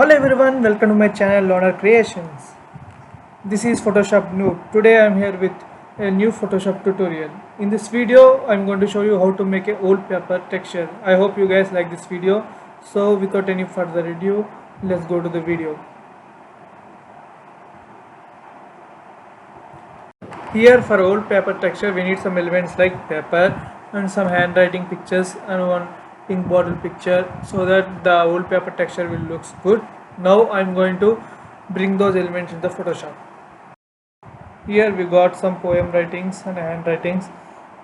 Hello everyone, welcome to my channel Loner Creations. This is Photoshop Noob. Today I am here with a new Photoshop tutorial. In this video I am going to show you how to make a wallpaper texture. I hope you guys like this video. So without any further ado, let's go to the video. Here for wallpaper texture we need some elements like paper and some handwriting pictures and one ink bottle picture so that the wallpaper texture will looks good. Now I am going to bring those elements in the Photoshop. Here we got some poem writings and handwritings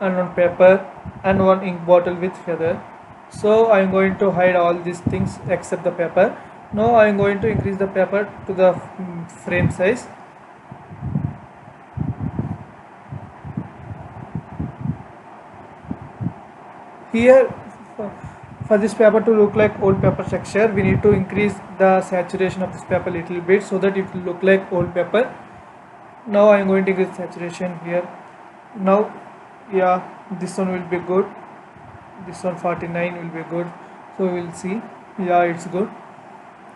and one paper and one ink bottle with feather. So I am going to hide all these things except the paper. Now I am going to increase the paper to the frame size. Here for this paper to look like wallpaper texture, we need to increase the saturation of this paper a little bit so that it will look like wallpaper. Now I am going to increase saturation here. Now yeah, this one will be good, this one 49 will be good, so we will see. Yeah, it's good.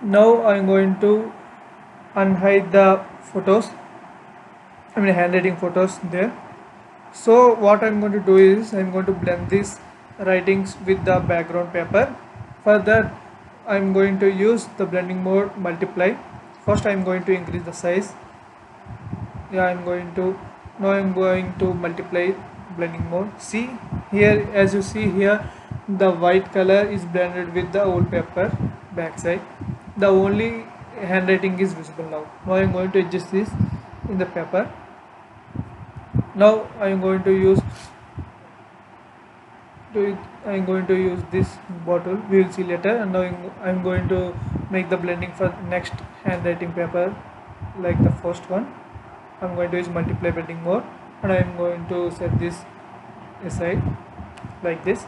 Now I am going to unhide the photos, handwriting photos there. So what I'm going to do is I'm going to blend these writings with the background paper. For that I'm going to use the blending mode multiply. First I'm going to increase the size. Yeah, I'm going to multiply blending mode. See here, as you see here, the white color is blended with the wallpaper backside. The only handwriting is visible now. Now I'm going to adjust this in the paper. Now I am going to use this bottle, we will see later. And now I am going to make the blending for next handwriting paper like the first one. I am going to use multiply blending mode and I am going to set this aside like this.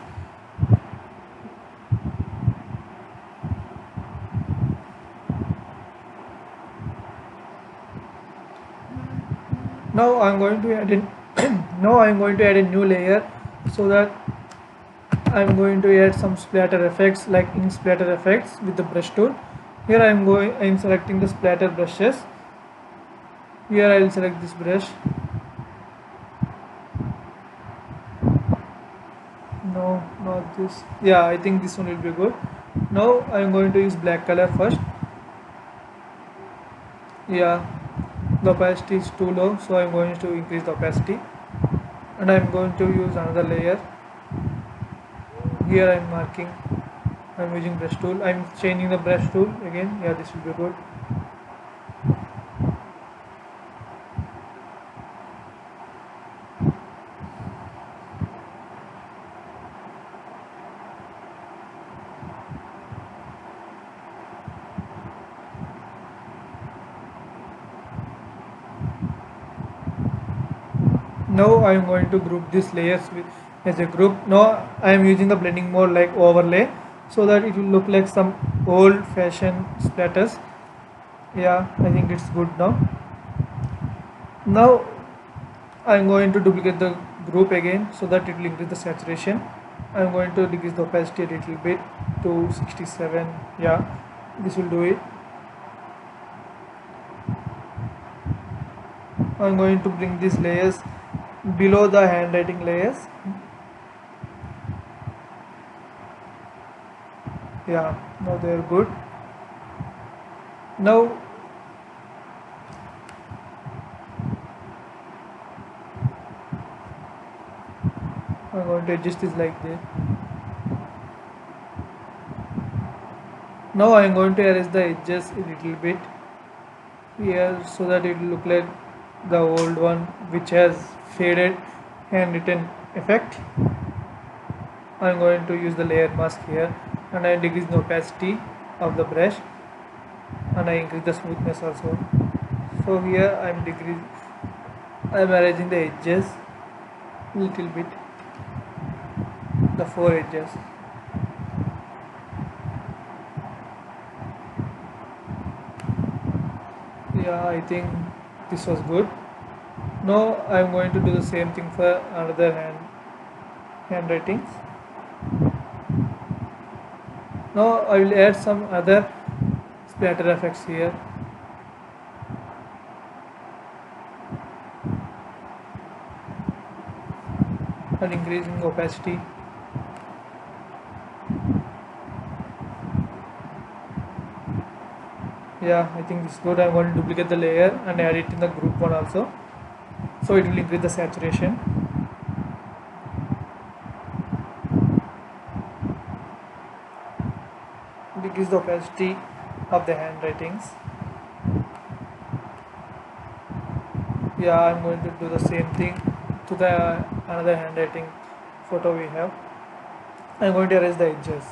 Now I am going to add in now I am going to add a new layer so that I am going to add some splatter effects like ink splatter effects with the brush tool. Here I am selecting the splatter brushes. Here I will select this brush. No, not this. Yeah, I think this one will be good. Now I am going to use black color first. Yeah, the opacity is too low, so I am going to increase the opacity. And I am going to use another layer. Here I am marking, I am using brush tool, I am changing the brush tool again. Yeah, this will be good. Now I am going to group these layers as a group. Now I am using the blending mode like overlay so that it will look like some old fashioned splatters. Yeah, I think it's good now. Now I am going to duplicate the group again so that it will increase the saturation. I am going to decrease the opacity a little bit to 67. Yeah, this will do it. I am going to bring these layers below the handwriting layers. Yeah, now they are good. Now I'm going to adjust this like this. Now I am going to erase the edges a little bit here so that it will look like the old one which has faded handwritten effect. I am going to use the layer mask here and I decrease the opacity of the brush and I increase the smoothness also. So here I am arranging the edges little bit, the four edges. Yeah, I think this was good. Now I am going to do the same thing for another handwritings. Now I will add some other splatter effects here. And increasing opacity. Yeah, I think this is good. I'm going to duplicate the layer and add it in the group one also, so it will increase the saturation. Decrease the opacity of the handwritings. Yeah, I'm going to do the same thing to the another handwriting photo we have. I'm going to erase the edges.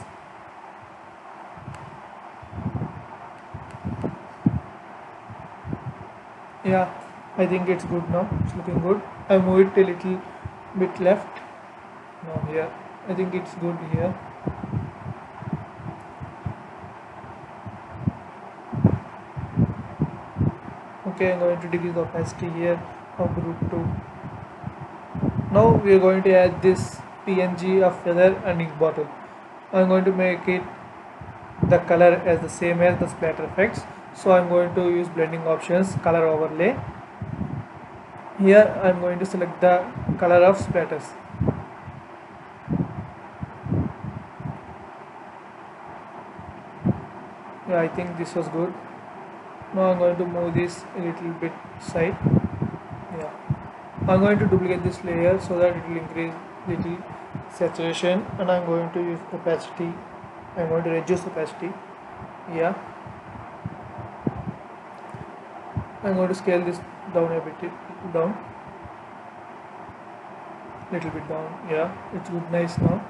Yeah, I think it's good now. It's looking good. I move it a little bit left. No, here. I think it's good here. Okay, I'm going to decrease the opacity here of group 2. Now we are going to add this PNG of feather and ink bottle. I'm going to make it the color as the same as the splatter effects, so I'm going to use blending options, color overlay. Here I'm going to select the color of splatters. Yeah, I think this was good. Now I'm going to move this a little bit side. Yeah, I'm going to duplicate this layer so that it will increase little saturation, and I'm going to use opacity. I'm going to reduce opacity. Yeah, I'm going to scale this down a bit, down, little bit down. Yeah, it's good, nice now.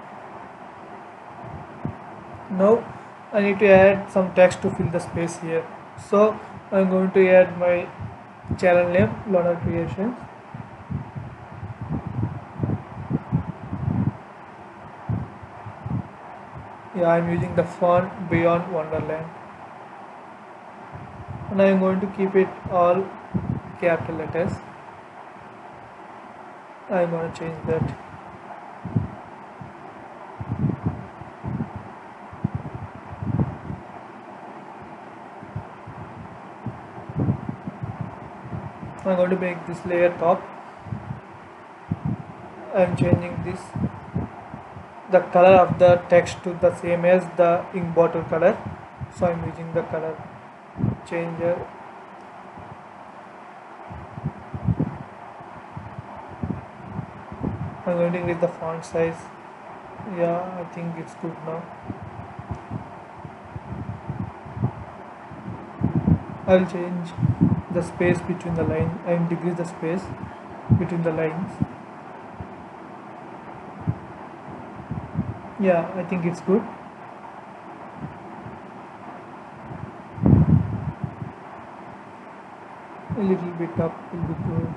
Now I need to add some text to fill the space here. So I'm going to add my channel name, Loner Creations. Yeah, I'm using the font Beyond Wonderland, and I'm going to keep it all capital letters. I'm going to change that. I'm going to make this layer top. I'm changing this, the color of the text to the same as the ink bottle color, so I'm using the color changer. I'm going to increase the font size. Yeah, I think it's good now. I'll change the space between the line and decrease the space between the lines. Yeah, I think it's good. A little bit up will be good.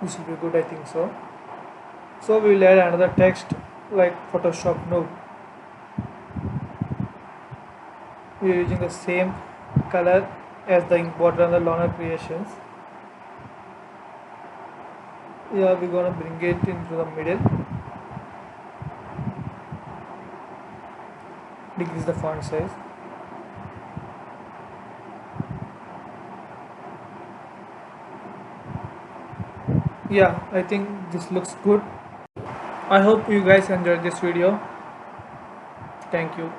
This will be good, I think so. So we will add another text like Photoshop Noob. We are using the same color as the ink bottle and the Loner Creations. Yeah, we're gonna bring it into the middle. Decrease the font size. Yeah, I think this looks good. I hope you guys enjoyed this video. Thank you.